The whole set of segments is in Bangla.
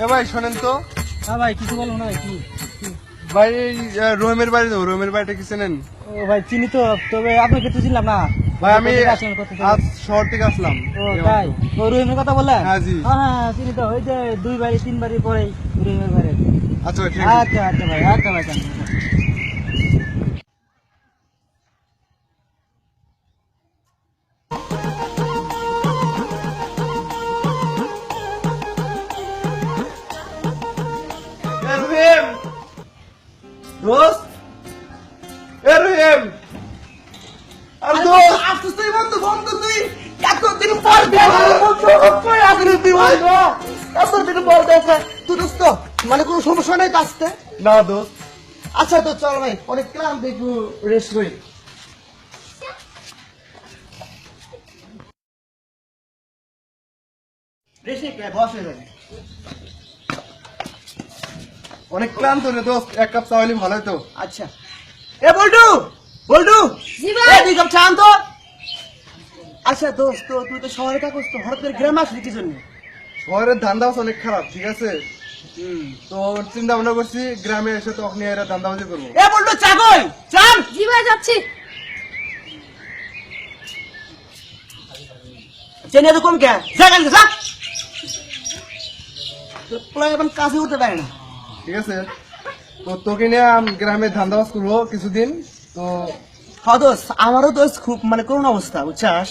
এ ভাই শোনেন তো। হ্যাঁ ভাই, কিছু বলো না ভাই। কি ভাই রহিমের বাড়ি তো, রহিমের বাড়িটা কি চেনেন? ও ভাই, চিনি তো, তবে আপনাকে তো চিনলাম না ভাই আমি কোথা থেকে আসলেন, কোথা থেকে? আজ শহর থেকে আসলাম। ও তাই? ও রহিমের কথা বললেন? হ্যাঁ, জি। হ্যাঁ, চিনি তো, ওই যে 2 বাড়ি 3 বাড়ি পরে রহিমের বাড়ি। আচ্ছা ভাই, ঠিক আছে। আচ্ছা আচ্ছা ভাই, আচ্ছা ভাই, জানি। এ রহিম, দোস্ত, এ রহিম, আর দোস্ত আসছিস তুই বন্ধু, বন্ধু তুই এতদিন পর দেখা, কই আসছিস তুই বন্ধু? এতদিন পর দেখা, তুই দোস্ত, মানে কোনো সমস্যা নাই তো আসতে? না দোস্ত। আচ্ছা তো চল ভাই, অনেক ক্লান্ত, একটু রেস্ট করি। রেস্ট নিয়ে বসে যাবে। অনেক ক্লান্ত রে দোস্ত, এক কাপ চা হলে ভালো হতো। আচ্ছা, এ বল্টু, বল্টু, জি ভাই। এই 2 কাপ চা আন তো। আচ্ছা দোস্ত, তুই তো শহরে থাকস, তো হঠাৎ করে গ্রামে আসলি কি জন্য? শহরের ধান্দাবাজ অনেক খারাপ, ঠিক আছে? তো চিন্তা ভাবনা করছি গ্রামে এসে তখন এরা ধান্দাবাজি করবো। এ বল্টু, চা কই? চা আন। জি ভাই, যাচ্ছি। চেনে তো কম কে? যা কালকে যা। তো প্রায় এখন কাজে উঠতে পারে না। ঠিক আছে, তো তোকে নিয়ে গ্রামে ধান্দাবাজ করবো কিছুদিন। তো হ্যাঁ দোস্ত, আমারও দোস্ত খুব মানে করুণ অবস্থা, বুঝছাস?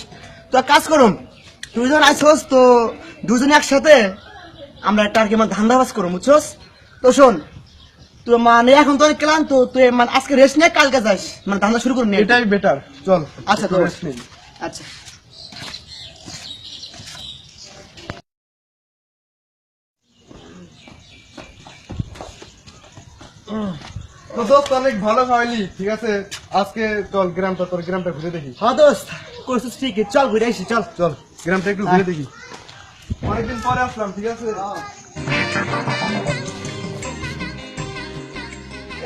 তো এক কাজ করুন, তুই যখন আসছস তো দুজনে একসাথে আমরা একটা আর কি মানে ধান্দাবাজ করুন, বুঝছস? তো শোন, তো মানে এখন তো অনেক ক্লান্ত, তুই মানে আজকে রেস্ট নিয়ে কালকে যাস, মানে ধান্দা শুরু করুন। এটাই বেটার, চল। আচ্ছা, একটু তো rest নিই। আচ্ছা। তো দোস্ত অনেক ভালো খাওয়াইলি, ঠিক আছে? আজকে চল তোর গ্রামটা ঘুরে দেখি। হ্যাঁ দোস্ত, করছিস ঠিকই, চল ঘুরে আসি, চল। চল গ্রামটা একটু ঘুরে দেখি, অনেকদিন পরে আসলাম, ঠিক আছে?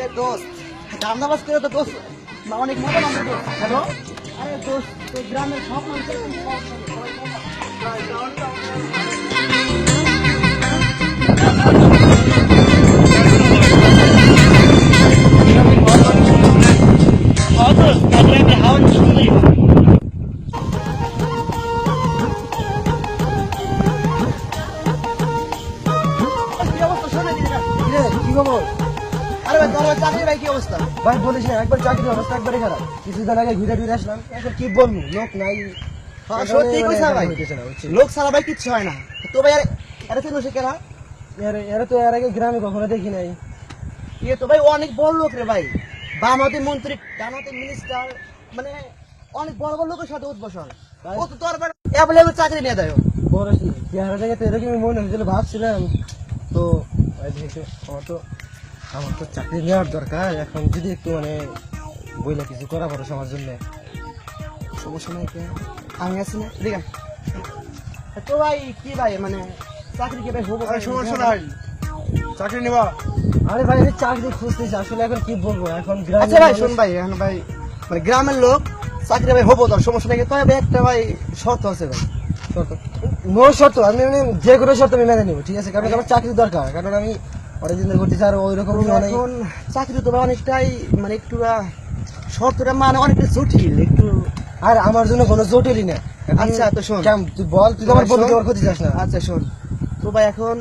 এ দোস্ত, ধান্দাবাজ করে তো দোস্ত অনেক মজা লাগবে দোস্ত। হ্যালো, আরে দোস্ত, তোর গ্রামের সব মানুষের কি খবর? আরে ভাই, তোর চাকরি ভাই কি অবস্থা? ভাই বলিস না, একবার চাকরির অবস্থা একবারে খারাপ। কিছুদিন আগে ঘুরে ঘুরে আসলাম, এখন কি বলবো, লোক নাই। সত্যি কইছা ভাই, লোক ছাড়া ভাই কিচ্ছু হয় না। তো ভাই আরে তুই বসে কেনা, এরা তো এর আগে গ্রামে কখনো দেখি নাই। ইয়ে তো ভাই অনেক বড় লোক রে ভাই, বামহাতে মন্ত্রী, ডানহাতে মিনিস্টার, মানে অনেক বড় বড় লোকের সাথে উদ্বসন। ও তো তোর অ্যাভেলেবল চাকরি নিয়ে দেয়। বড় চেহারা দেখে তো এরকমই মনে হয়েছিল, ভাবছিলাম তো আমার তো চাকরি নেওয়ার দরকার। এখন যদি একটু মানে বইলে কিছু করা পারো সবার জন্য, সমস্যা নাই, আমি আছি না? ঠিক আছে তো ভাই, কি ভাই মানে চাকরি কি ভাই হবো? আরে সমস্যা নাই, চাকরি নিবা? আরে ভাই, আমি চাকরি খুঁজতেছি আসলে, এখন কি বলবো, এখন আচ্ছা ভাই শোন ভাই, এখন ভাই মানে গ্রামের লোক চাকরি ভাই হবো, তোর সমস্যা নাই, তবে একটা ভাই শর্ত আছে ভাই। শর্ত? নো শর্ত, আমি যে কোনো শর্ত আমি মেনে নেবো, ঠিক আছে? কারণ আমার চাকরি দরকার, কারণ আমি অনেকদিন ধরে করতেছি, আর ওই রকম এখন চাকরি তো ভাই অনেকটাই মানে একটু শর্তটা মানে অনেকটা জটিল একটু, আর আমার জন্য কোনো জটিলই না। আচ্ছা তো শোন, তুই বল, তুই আমার বন্ধু, আমার ক্ষতি চাস না। আচ্ছা শোন তো ভাই, এখন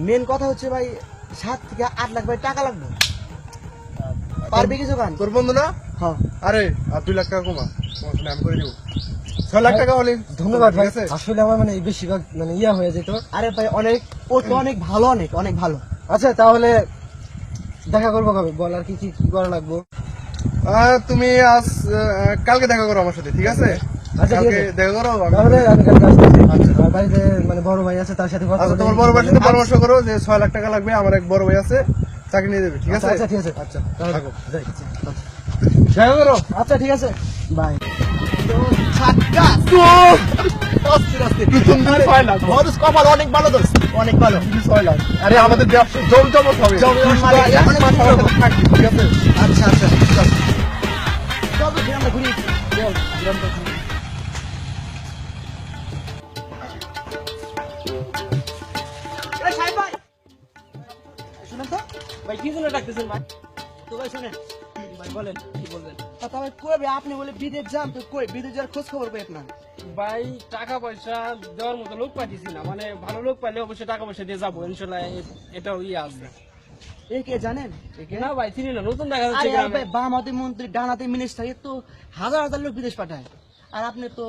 মেন কথা হচ্ছে ভাই 7 থেকে 8 লাখ ভাই টাকা লাগবে, পারবি কিছু গান? তোর বন্ধু না? হ্যাঁ। আরে আর 2 লাখ টাকা কমা, সমস্যা নাই, আমি করে দেবো। 6 লাখ টাকা হলে ধন্যবাদ ভাই, ঠিক আছে? আসলে আমার মানে বেশিরভাগ মানে ইয়া হয়ে যেত। আরে ভাই অনেক, ও তো অনেক ভালো, অনেক অনেক ভালো। আচ্ছা তাহলে দেখা করবো কবে, বল আর কি কি করা লাগবে? তুমি আজ কালকে দেখা করো আমার সাথে, ঠিক আছে? আচ্ছা, ঠিক কালকে আছে। দেখা করো। তাহলে আমি কালকে আসতেছি। আচ্ছা, আর বাড়িতে মানে বড় ভাই আছে, তার সাথে কথা আচ্ছা, বলে- তোমার বড় ভাইয়ের সাথে পরামর্শ করো যে 6 লাখ টাকা লাগবে, আমার এক বড় ভাই আছে, চাকরি নিয়ে দেবে, ঠিক আছে? আচ্ছা ঠিক আছে। আচ্ছা, তাহলে থাকো। যাই। দেখা করো। আচ্ছা ঠিক আছে, বাই। কপাল অনেক ভালো দোস্ত, অনেক ভালো। 6 লাখ, আরে আমাদের ব্যবসা জমজমট হবে। জমজমাট হবে। এক মাস আমার সাথে থাকবি, ঠিক আছে? আচ্ছা আচ্ছা, চল চল তো গ্রামটা ঘুরি, চল গ্রামটা ঘুরি। এ সাহেব ভাই, বলেন কি বলবেন? তবে কই ভাই আপনি বলে বিদেশ যান, তো কই বিদেশ যাওয়ার খোঁজ খবর পাই আপনার? ভাই টাকা পয়সা দেওয়ার মতো লোক পাইতেছি না, মানে ভালো লোক পাইলে অবশ্যই টাকা পয়সা দিয়ে যাবো ইনশাল্লাহ। এটাও আছে। এই কে জানেন? না ভাই চিনি না, নতুন দেখা যাচ্ছে আরে গ্রামে। ভাই বাম হাতে মন্ত্রী ডান হাতে মিনিস্টার, এ তো হাজার হাজার লোক বিদেশ পাঠায়, আর আপনি তো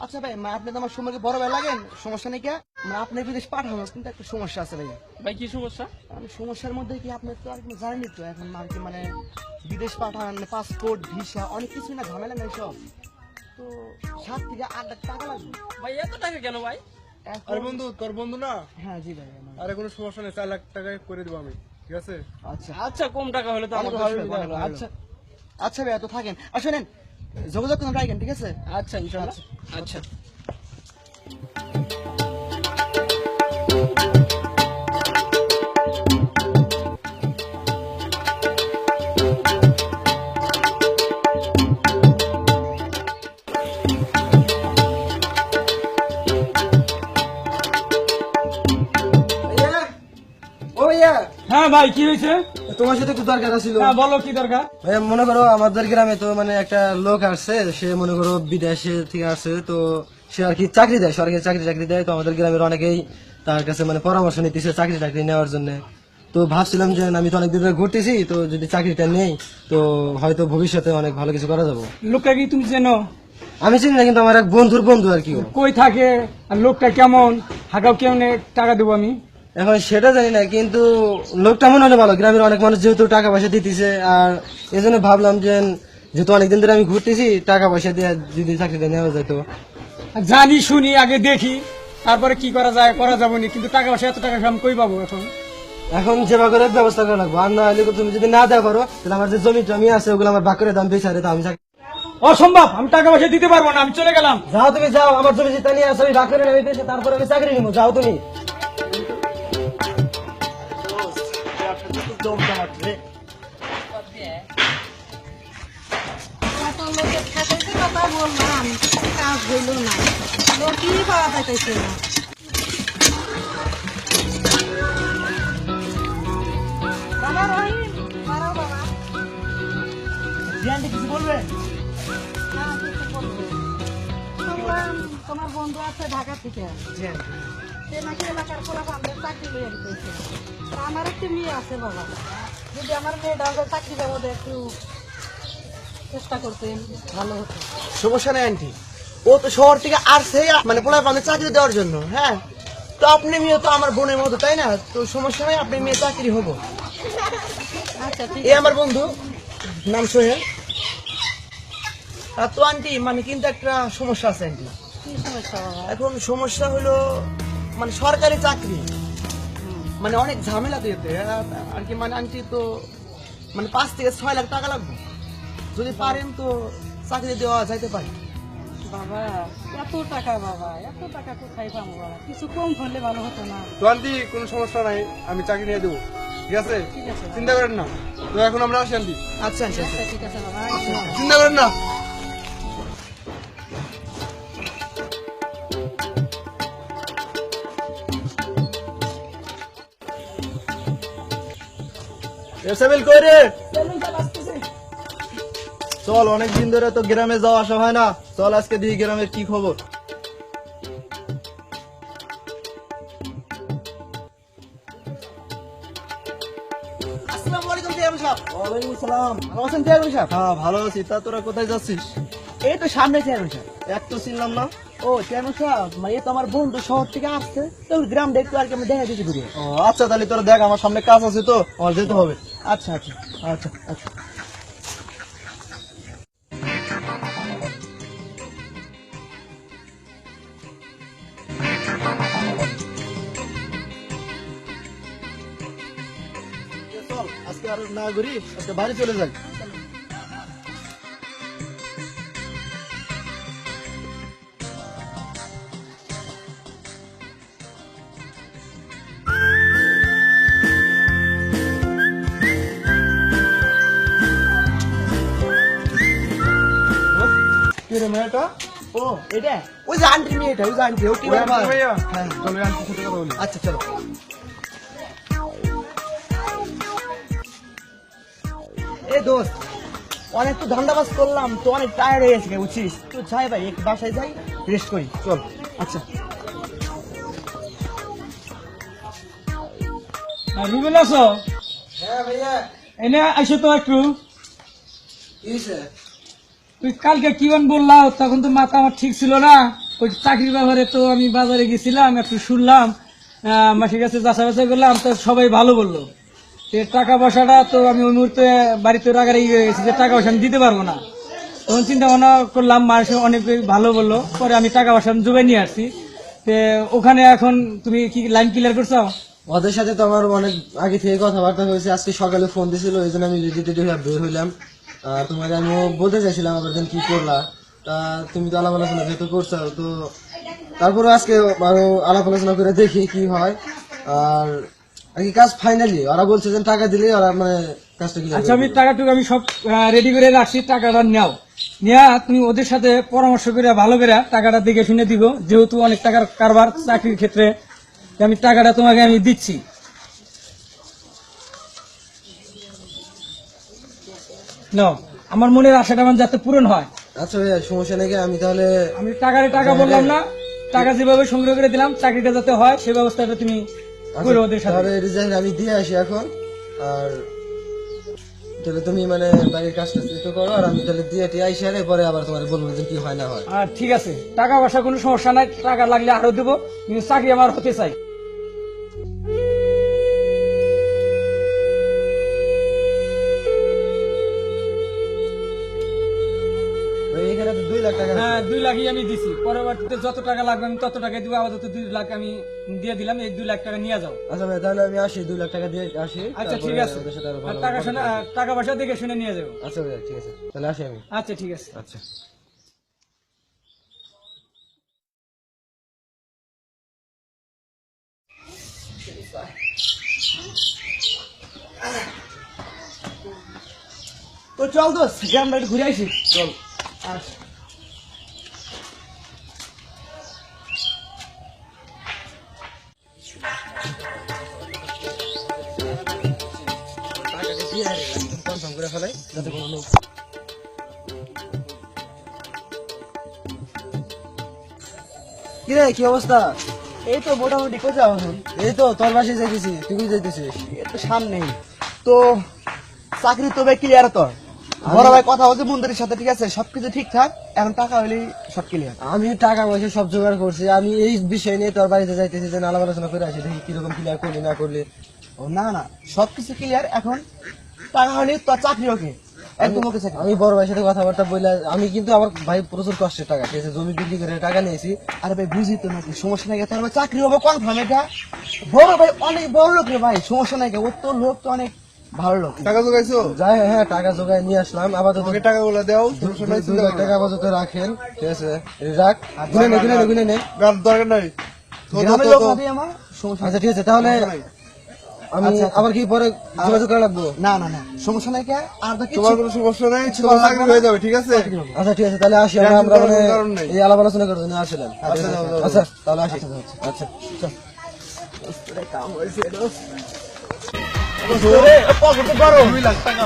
আচ্ছা ভাই আপনি তো আমার সময়কে বড় ভাই লাগেন, সমস্যা নেই কে, আপনি বিদেশ পাঠানো কিন্তু একটা সমস্যা আছে ভাই। ভাই কি সমস্যা? সমস্যার মধ্যে কি আপনি তো আর জানেনই তো এখন আর কি, মানে বিদেশ পাঠান, পাসপোর্ট ভিসা অনেক কিছু না, ঝামেলা নাই সব, তো 7 থেকে 8 লাখ টাকা লাগবে। ভাই এত টাকা কেন ভাই? এখন- আরে বন্ধু, তোর বন্ধু না? হ্যাঁ জি ভাই আরে কোনো সমস্যা নেই, 4 লাখ টাকায় করে দেবো আমি, ঠিক আছে? আচ্ছা আচ্ছা কম টাকা হলে তো আমার অনেক ভালো ভালো, সুবিধা অনেক হলো। ভালো। আচ্ছা আচ্ছা ভাই এত থাকেন, আর শোনেন যোগাযোগ করুন রাখেন, ঠিক আছে? আচ্ছা ইনশাল্লাহ। আচ্ছা ও ভাইয়া, হ্যাঁ ভাই কি হয়েছে? তোমার সাথে একটু দরকার ছিল। হ্যাঁ বলো কি দরকার? ভাইয়া মনে করো আমাদের গ্রামে তো মানে একটা লোক আসছে, সে মনে করো বিদেশে থেকে আসছে, তো সে আর কি চাকরি দেয়, সরকারি চাকরি দেয়, তো আমাদের গ্রামের অনেকেই তার কাছে মানে পরামর্শ নিতেছে চাকরি নেওয়ার জন্য। তো ভাবছিলাম যে আমি তো অনেকদিন ধরে ঘুরতেছি, তো যদি চাকরিটা নেই তো হয়তো ভবিষ্যতে অনেক ভালো কিছু করা যাবো। লোকটা কি তুমি চেনো? আমি চিনি না, কিন্তু আমার এক বন্ধুর বন্ধু আর কি ও। কই থাকে আর লোকটা কেমন? হাগাও কেমনে টাকা দেবো আমি? এখন সেটা জানি না, কিন্তু লোকটা মনে হলে ভালো, গ্রামের অনেক মানুষ যেহেতু টাকা পয়সা দিতেছে, আর এই জন্য ভাবলাম যে যেহেতু অনেকদিন ধরে আমি ঘুরতেছি, টাকা পয়সা দিয়ে যদি চাকরিটা নেওয়া যেত। জানি শুনি আগে দেখি, তারপরে কি করা যায় করা যাবো না, কিন্তু টাকা পয়সা এত টাকা আমি কই পাবো এখন? এখন যেভাবে করে ব্যবস্থা করা লাগবো, আর না হলে তুমি যদি না দেওয়া করো তাহলে আমার যে জমি টমি আছে ওগুলো আমার ভাগ করে দাম বেচারে, তো আমি অসম্ভব, আমি টাকা পয়সা দিতে পারবো না, আমি চলে গেলাম। যাও, তুমি যাও, আমার জমি যেটা নিয়ে আসো আমি ভাগ করে নেবে দেশে, তারপরে আমি চাকরি নিবো, যাও তুমি। এত লোকের সাথে যে কথা বললাম, কাজ হইল না, লোকই পাওয়া যাইতেছে না। বাবা রহিম, দাঁড়াও বাবা। জিয়ানটি কিছু বলবে? হ্যাঁ, কিছু বলবো। শুনলাম তোমার বন্ধু আছে ঢাকা থেকে, সে নাকি এলাকার পোলাপানদের চাকরি লইয়া দিতেছে। তা আমার একটু মেয়ে আছে বাবা, যদি আমার মেয়েটা চাকরি বাবদে একটু চেষ্টা করতেন ভালো হতো। সমস্যা নেই আন্টি, ও তো শহর থেকে আসছে মানে পোলা পানে চাকরি দেওয়ার জন্য। হ্যাঁ, তো আপনি মেয়ে তো আমার বোনের মতো, তাই না? তো সমস্যা নেই, আপনি মেয়ে চাকরি হবো। আচ্ছা ঠিক এই আমার বন্ধু, নাম সোহেল। তো আন্টি মানে কিন্তু একটা সমস্যা আছে আন্টি। কি সমস্যা বাবা? এখন সমস্যা হলো মানে সরকারি চাকরি মানে অনেক ঝামেলা দিতে আর কি, মানে আন্টি তো মানে 5 থেকে 6 লাখ টাকা লাগবে, যদি পারেন তো চাকরি দেওয়া যাইতে পারে। বাবা এত টাকা, বাবা এত টাকা কোথায় পাবো বাবা? কিছু কম করলে ভালো হতো না? তো আন্টি কোনো সমস্যা নাই, আমি চাকরি নিয়ে দেবো, ঠিক আছে? ঠিক আছে বাবা। চিন্তা করেন না। তো এখন আমরা আসি আন্টি, আচ্ছা আচ্ছা আচ্ছা ঠিক আছে বাবা। চিন্তা করেন না। চল, অনেকদিন ধরে তো গ্রামে যাওয়া আসা হয় না, চল আজকে দিই গ্রামের কি খবর। আসসালামু আলাইকুম চেয়ারম্যান সাহেব। ওয়ালাইকুম আসসালাম। ভালো আছেন চেয়ারম্যান সাহেব? হ্যাঁ ভালো আছি। তা তোরা কোথায় যাচ্ছিস? এই তো সামনে চেয়ারম্যান সাহেব। এক তো চিনলাম না। ও চেয়ারম্যান সাহেব, মানে এই তো আমার বন্ধু শহর থেকে আসছে, তো গ্রাম দেখতে আর কি আমি দেখা দিতে ঘুরে। ও আচ্ছা, তাহলে তোরা দেখ, আমার সামনে কাজ আছে তো আমার যেতে হবে। আচ্ছা আচ্ছা আচ্ছা আচ্ছা। চল আজকে আর না ঘুরি, আজকে বাড়ি চলে যাই। কি রে মেয়েটা? ও এটা ওই যে আন্টি মেয়েটা, ওই যে আন্টি, ও কি ওই ব্যাপার? আন্টি ভাইয়া? হ্যাঁ চলো আন্টির সাথে কথা বলি। আচ্ছা চলো। এ দোস্ত, অনেক তো ধান্দাবাজ করলাম তো, অনেক টায়ার্ড হয়ে গেছে বুঝছিস। তো যাই ভাই, এক বাসায় যাই, রেস্ট করি, চল। আচ্ছা রুবেল আছো? হ্যাঁ ভাইয়া। এনে আইসো তো একটু। কি হয়েছে? তুই কালকে কি বললা, তখন তো মাথা আমার ঠিক ছিল না। ওই চাকরির ব্যাপারে তো আমি বাজারে গেছিলাম, একটু শুনলাম, মাসির কাছে যাচাই করলাম, তো সবাই ভালো বললো। টাকা পয়সাটা তো আমি ওই মুহূর্তে বাড়িতে রাগারে হয়ে গেছি যে টাকা পয়সা আমি দিতে পারবো না। তখন চিন্তা ভাবনা করলাম, মানুষ অনেক ভালো বললো, পরে আমি টাকা পয়সা জোগাড় নিয়ে আসছি। ওখানে এখন তুমি কি লাইন ক্লিয়ার করছো? ওদের সাথে তো আমার অনেক আগে থেকে কথাবার্তা হয়েছে, আজকে সকালে ফোন দিছিল, এই জন্য আমি রেডি টেডি হয়ে বের হইলাম। আর তোমাকে আমি বলতে চাইছিলাম আবার দিন কি করলা, তা তুমি তো আলাপ আলোচনা যেহেতু করছো, তো তারপরে আজকে আরো আলাপ আলোচনা করে দেখি কি হয়। আর কি কাজ ফাইনালি ওরা বলছে যে টাকা দিলে ওরা মানে কাজটা কি। আচ্ছা, আমি টাকাটুকু আমি সব রেডি করে রাখছি, টাকাটা নাও, নিয়া তুমি ওদের সাথে পরামর্শ করে ভালো করে টাকাটা দেখে শুনে দিব, যেহেতু অনেক টাকার কারবার চাকরির ক্ষেত্রে, আমি টাকাটা তোমাকে আমি দিচ্ছি। নাও, আমার মনের আশাটা আমার যাতে পূরণ হয়। আচ্ছা ভাইয়া, সমস্যা নাকি, আমি তাহলে আমি টাকা বললাম না, টাকা যেভাবে সংগ্রহ করে দিলাম, চাকরিটা যাতে হয় সে ব্যবস্থাটা তুমি করো ওদের সাথে। তাহলে রিজাইন আমি দিয়ে আসি এখন। আর তাহলে তুমি মানে বাড়ির কাজটা একটু করো, আর আমি তাহলে দিয়ে টিয়ে আইসি, আরে পরে আবার তোমার বলবো যে কি হয় না হয়। আর ঠিক আছে, টাকা পয়সা কোনো সমস্যা নাই, টাকা লাগলে আরো দেবো, কিন্তু চাকরি আমার হতে চাই। ভাই, এখানে তো 2 লাখ টাকা আছে। হ্যাঁ, 2 লাখই আমি দিছি, পরবর্তীতে যত টাকা লাগবে আমি তত টাকা দিব, আপাতত 2 লাখ আমি দিয়ে দিলাম, এই 2 লাখ টাকা নিয়ে যাও। আচ্ছা ভাই, তাহলে আমি আসি, 2 লাখ টাকা দিয়ে আসি। আচ্ছা তারপরে ঠিক আছে, ওদের সাথে আরো আর ভালো টাকা পয়সা দেখে শুনে নিয়ে যাবো। আচ্ছা ভাই, ঠিক আছে, তাহলে আসি আমি। আচ্ছা ঠিক আছে। আচ্ছা। তো চল তো গ্রামটা একটু ঘুরে আসি, চল। কনফার্ম করে ফেলাই যাতে কোনো লোক। কি রে, কি অবস্থা? এই তো মোটামুটি কোথাও এখন এই তো তোর বাসে যাইতেছি, তুই যাইতেছিস। এই তো সামনেই তো চাকরি তো ভাই ক্লিয়ার তোর বড় ভাই কথা বলছে মন্দিরের সাথে, ঠিক আছে সবকিছু ঠিকঠাক, এখন টাকা হলেই সব ক্লিয়ার। আমি টাকা পয়সা সব জোগাড় করছি, আমি এই বিষয় নিয়ে তোর বাড়িতে যাইতেছি যে আলাপ আলোচনা করে আসি, দেখি কিরকম ক্লিয়ার করলি না করলি। ও না না সবকিছু ক্লিয়ার, এখন টাকা হলে তোর চাকরি ওকে একদম ওকে চাকরি। আমি বড় ভাইয়ের সাথে কথাবার্তা বললে, আমি কিন্তু আমার ভাই প্রচুর কষ্টের টাকা, ঠিক আছে, জমি বিক্রি করে টাকা নিয়েছি। আরে ভাই বুঝি তো নাকি সমস্যা নাই, তোর ভাই চাকরি হবে কনফার্ম, এটা বড় ভাই অনেক বড় লোক রে ভাই, সমস্যা নাই, ও তোর লোক তো অনেক ভালো লোক। টাকা জোগাইছো? যাই, হ্যাঁ টাকা জোগাড় নিয়ে আসলাম, আপাতত আমাকে টাকাগুলো দাও, সমস্যা নাই, 2 লাখ টাকা আপাতত রাখেন, ঠিক আছে, রাখ, গুনে নে। গান দরকার নাই। গ্রামের লোক হবে আমার, সমস্যা নাই। আচ্ছা ঠিক আছে, তাহলে আমি আবার কি পরে যোগাযোগ করা লাগবো? না না না সমস্যা নাই, কে আর বাকি তোমার কোনো সমস্যা নাই, তোমার চাকরি হয়ে যাবে, ঠিক আছে? আচ্ছা ঠিক আছে, তাহলে আসি আমরা, আমরা মানে কোনো কারণ নেই। এই আলাপ আলোচনা করার জন্য আসছিলাম। আচ্ছা, যাও, যাও, আচ্ছা তাহলে আসি। আচ্ছা কাম হয়েছে পকেটে করো 2 লাখ টাকা।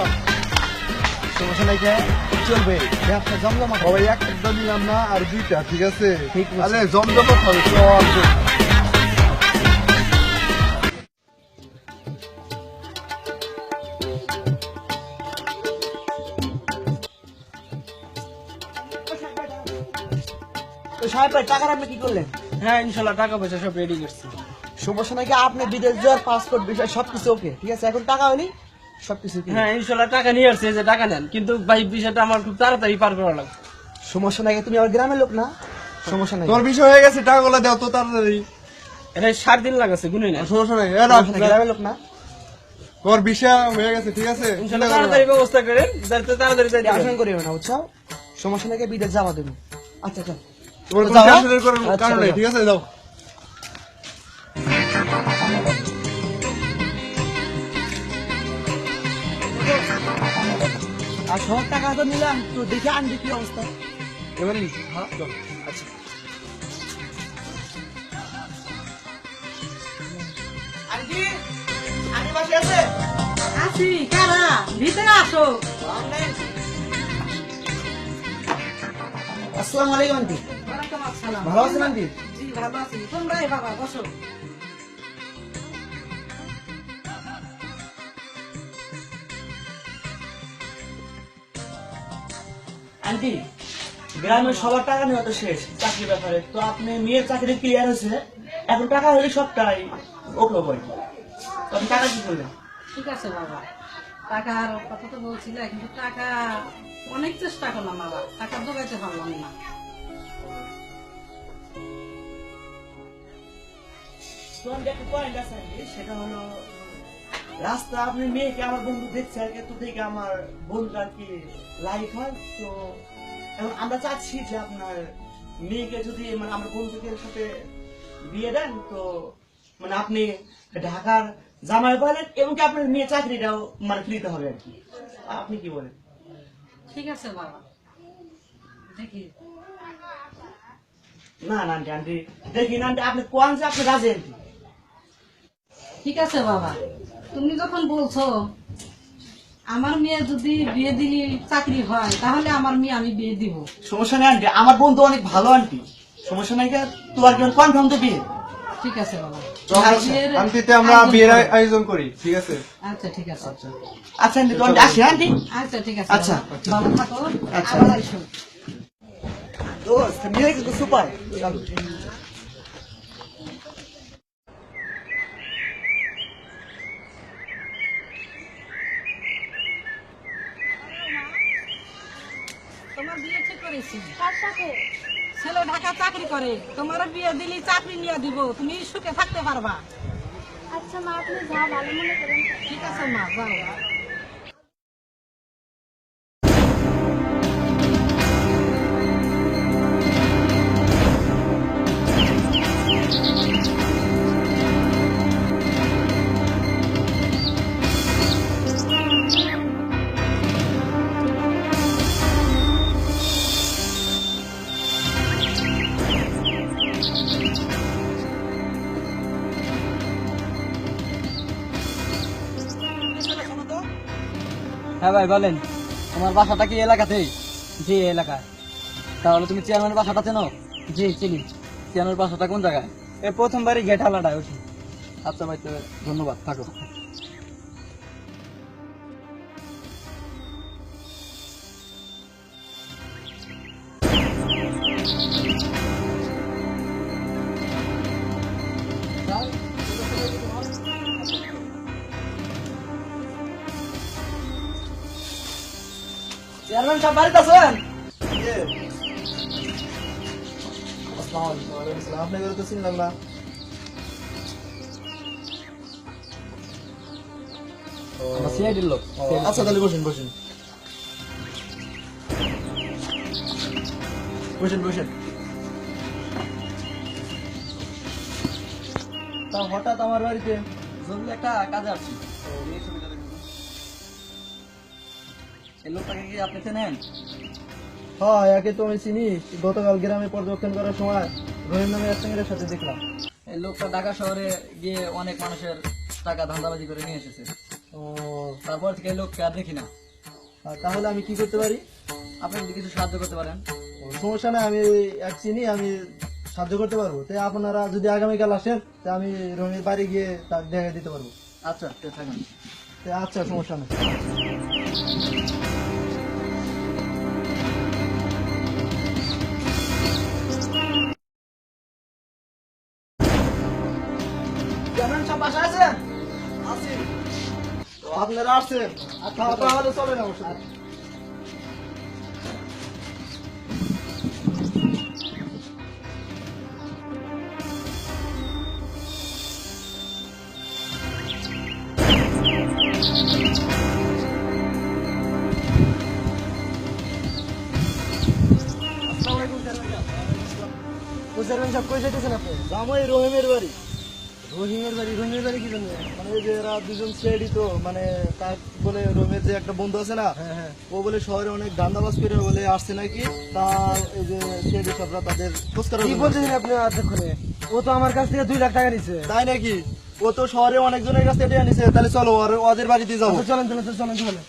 সমস্যা নাই, কে চলবে, ব্যবসা জমজমা হবে। সবাই একটা নিলাম না, আর 2টা, ঠিক আছে? ঠিক আছে। আরে জমজমা হবে সব। তো সাহেব ভাই টাকার আপনি কি করলেন? হ্যাঁ, ইনশাল্লাহ টাকা পয়সা সব রেডি করছি। সমস্যা নাই, আপনি বিদেশ যাওয়ার পাসপোর্ট বিষয় সবকিছু ওকে, ঠিক আছে, এখন টাকা হলেই সবকিছু clear। হ্যাঁ, ইনশাল্লাহ টাকা নিয়ে আসছে, যে টাকা নেন, কিন্তু ভাই বিষয়টা আমার খুব তাড়াতাড়ি পার করা লাগবে। সমস্যা নাই, তুমি আমার গ্রামের লোক না, সমস্যা নাই, তোর বিষয় হয়ে গেছে, টাকাগুলো দাও তো তাড়াতাড়ি। এটা 7 দিন লাগাচ্ছে, গুনে নেন। সমস্যা নাই, সমস্যা নাই, গ্রামের লোক না। তোর বিষয় হয়ে গেছে, ঠিক আছে? ইনশাল্লাহ তাড়াতাড়ি ব্যবস্থা করেন, যাতে তাড়াতাড়ি যাইতে পারি। টেনশন করিও না, বুঝছো, সমস্যা নাই, বিদেশ যাবা তুমি। আচ্ছা আচ্ছা তোমার কোনো যাও, হ্যাঁ? টেনশনের কোনো আচ্ছা, কারণ নেই, যাও। ঠিক আছে? যাও। আর সব টাকা তো নিলাম, তো দেখে আনবি কি অবস্থা। এবার হ্যাঁ চল, আচ্ছা আন্টি, আন্টি বাসে আছে? আসি কারা ভিতরে আসো। আসসালামু আলাইকুম আন্টি। ওয়ালাইকুম আসসালাম। ভালো আছেন আন্টি? জি ভালো আছি। তোমরাই বাবা বসো। আন্টি, গ্রামের সবার টাকা নেওয়া তো শেষ চাকরির ব্যাপারে, তো আপনি মেয়ের চাকরি ক্লিয়ার হয়েছে, এখন টাকা হলে সবটাই ওকে বই, তো আপনি টাকা কি করলেন? ঠিক আছে বাবা, টাকার কথা তো বলছিলে, কিন্তু টাকা অনেক চেষ্টা করলাম বাবা, টাকা জোগাইতে পারলাম না। তো আমি একটা পয়েন্ট আছে আন্টি, সেটা হলো রাস্তা আপনি মেয়েকে আমার বন্ধু দেখছে আর কি, তো দেখে আমার বন্ধু আর কি লাইক হয়, তো এখন আমরা চাচ্ছি যে আপনার মেয়েকে যদি মানে আমার বন্ধুকে সাথে বিয়ে দেন, তো মানে আপনি ঢাকার জামাই পাইলেন এবং কি আপনার মেয়ে চাকরিটাও মানে ফ্রিতে হবে আর কি, আপনি কি বলেন? ঠিক আছে বাবা, দেখি। না না আন্টি, আন্টি দেখি না আন্টি, আপনি কোন যে আপনি রাজি আন্টি। ঠিক আছে বাবা, তুমি যখন বলছো আমার মেয়ে যদি বিয়ে দিলি চাকরি হয়, তাহলে আমার মেয়ে আমি বিয়ে দিব। সমস্যা নেই আন্টি, আমার বন্ধু অনেক ভালো আন্টি, সমস্যা নাই, তো আর কি কনফার্ম তো বিয়ে। ঠিক আছে বাবা, তো আমরা বিয়ের শান্তিতে আমরা আয়োজন বিয়ের করো। আয়োজন করি, ঠিক আছে? আচ্ছা ঠিক আছে। আচ্ছা আন্টি, তো আসি আন্টি। আচ্ছা ঠিক আছে আচ্ছা। বাবা, ভালো থাকো। আচ্ছা। আবার আইসো। দোস্ত মেয়ে কিন্তু সুপার। তোমার বিয়ে ঠিক করেছি। ছেলে ঢাকা চাকরি করে, তোমার বিয়ে দিলি চাকরি নিয়ে দিব, তুমি সুখে থাকতে পারবা। আচ্ছা মা, আপনি যা ভালো মনে করেন। ঠিক আছে মা, যাও। হ্যাঁ ভাই বলেন, তোমার বাসাটা কি এলাকাতেই? জি এলাকায়। তাহলে তুমি চেয়ারম্যানের বাসাটা চেনো? জি চিনি। চেয়ারম্যানের বাসাটা কোন জায়গায়? এই প্রথমবারই গেট হালাটায় উঠি। আচ্ছা ভাই, তো ধন্যবাদ, থাকো। চেয়ারম্যান সাহেব বাড়িতে আছেন? আপনাকে তো চিনলাম না। আমরা সিআইডির লোক। আচ্ছা তাহলে বসেন বসেন বসেন বসেন। তা হঠাৎ আমার বাড়িতে জরুরি একটা কাজে আসছি। এই লোকটাকে কি আপনি চেনেন? হ্যাঁ, একে তো আমি চিনি, গতকাল গ্রামে পর্যবেক্ষণ করার সময় রহিম নামে এক সঙ্গীর সাথে দেখলাম। এই লোকটা ঢাকা শহরে গিয়ে অনেক মানুষের টাকা ধান্দাবাজি করে নিয়ে এসেছে। ও, তারপর থেকে এই লোককে আর দেখি না। তাহলে আমি কি করতে পারি? আপনি যদি কিছু সাহায্য করতে পারেন। ও, সমস্যা নাই, আমি এক চিনি, আমি সাহায্য করতে পারবো। তাই আপনারা যদি আগামীকাল আসেন, তা আমি রহিমের বাড়ি গিয়ে তার দেখা দিতে পারবো। আচ্ছা থাকুন। তাই আচ্ছা, সমস্যা নেই। চেয়ারম্যান সাহেব বাসায় আছেন? আসি। তো আপনারা আসছেন, তাহলে চলে না অবশ্যই। চেয়ারম্যান সাহেব কই যেতেছেন আপনি? জামাই রহিমের বাড়ি। রহিমের বাড়ি? রহিমের বাড়ি কি জন্য? মানে এই যে এরা দুজন সিআইডি, তো মানে তার বলে রহিমের যে একটা বন্ধু আছে না, হ্যাঁ হ্যাঁ। ও বলে শহরে অনেক ধান্দাবাজ করে বলে আসছে নাকি, তা এই যে সিআইডি সবরা তাদের খোঁজ করার কি জন্য বলছেন আসছে। আপনি এতক্ষণে? ও তো আমার কাছ থেকে 2 লাখ টাকা নিচ্ছে। তাই নাকি? ও তো শহরে অনেকজনের কাছে এটা নিছে, তাহলে চলো ওদের বাড়িতে যাবো। আচ্ছা, চলেন চলেন চলেন চলেন।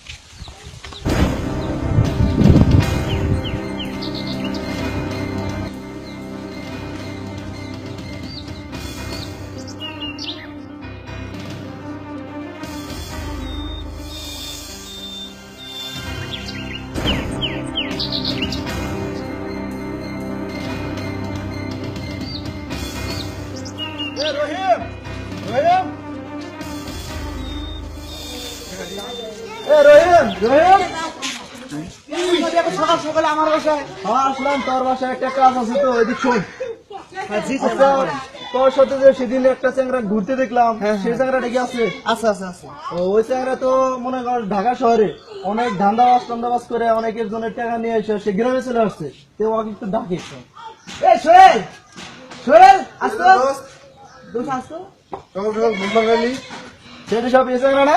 সকাল সকালে আমার বাসায় আসলাম, তোর বাসায় একটা কাজ আছে তো, এদিক শোন। আচ্ছা, তোর সাথে যে সেদিন একটা চ্যাংরা ঘুরতে দেখলাম, সেই চ্যাংরাটা কি আছে? আচ্ছা আচ্ছা আচ্ছা ওই চ্যাংরা তো মনে কর ঢাকা শহরে অনেক ধান্দাবাজ করে অনেকের জনের টাকা নিয়ে এসে সে গ্রামে চলে আসছে, তো ওকে একটু ডাকে। এই সোহেল সোহেল আসতো দোষ আসতো সেটা সব এই চ্যাংরা না?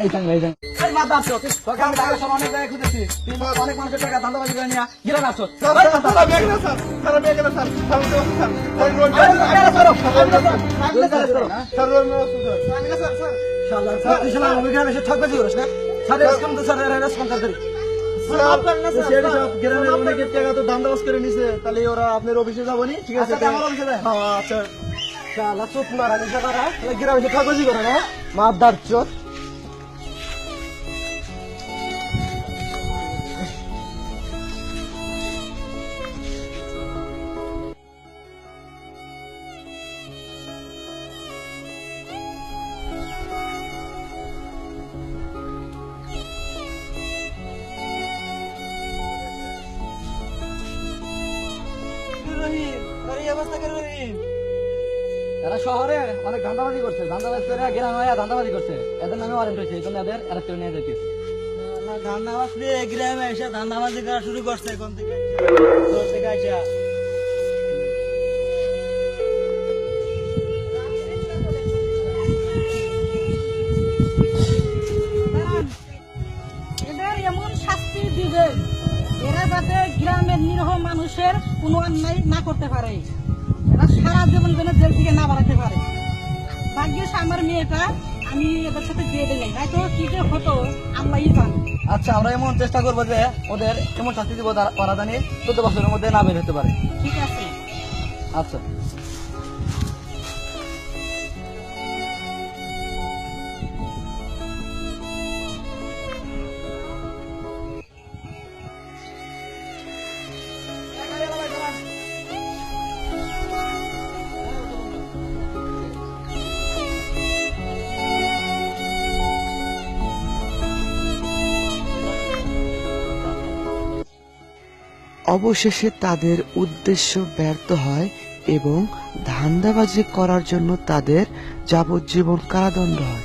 এই মাথা আসছো তোকে আমি ঢাকা শহরে অনেক জায়গায় খুঁজেছি, তুই অনেক মানুষের টাকা ধান্দাবাজি করে নিয়ে গিয়ে আসছো। সেটা সব গ্রামের অনেকের টাকা তো ধান্দাবাজ করে নিছে, তাহলে ওরা আপনার অফিসে যাবো নি? ঠিক আছে, আমার অফিসে যায়? হ্যাঁ, আচ্ছা। শালা চুপ মারা নিশা করা গ্রামে এসে ঠকবাজি করে না মাদার চোদ। এরা শহরে অনেক ধান্দাবাজি করছে, ধান্দাবাজি করে গ্রামে ধান্দাবাজি করছে, এদের নামে ওয়ারেন্ট হয়েছে, এই জন্য এদের অ্যারেস্ট করে নিয়ে যেতেছে। ধান্দাবাজ গ্রামে এসে ধান্দাবাজি করা শুরু করছে এখন থেকে আইসা। এদের এমন শাস্তি দিবে এরা যাতে গ্রামের নিরহ মানুষের কোনো অন্যায় না করতে পারে, এরা সারা জীবন যেন জেল থেকে না বাড়াতে পারে। ভাগ্যিস আমার মেয়েটা আমি এদের সাথে বিয়ে দিই, হয়তো কি যে হতো আল্লাহই জানে। আচ্ছা, আমরা এমন চেষ্টা করবো যে ওদের এমন শাস্তি দিব তারা জানি 14 বছরের মধ্যে না বের হতে পারে। ঠিক আছে। আচ্ছা, অবশেষে তাদের উদ্দেশ্য ব্যর্থ হয় এবং ধান্দাবাজি করার জন্য তাদের যাবজ্জীবন কারাদণ্ড হয়।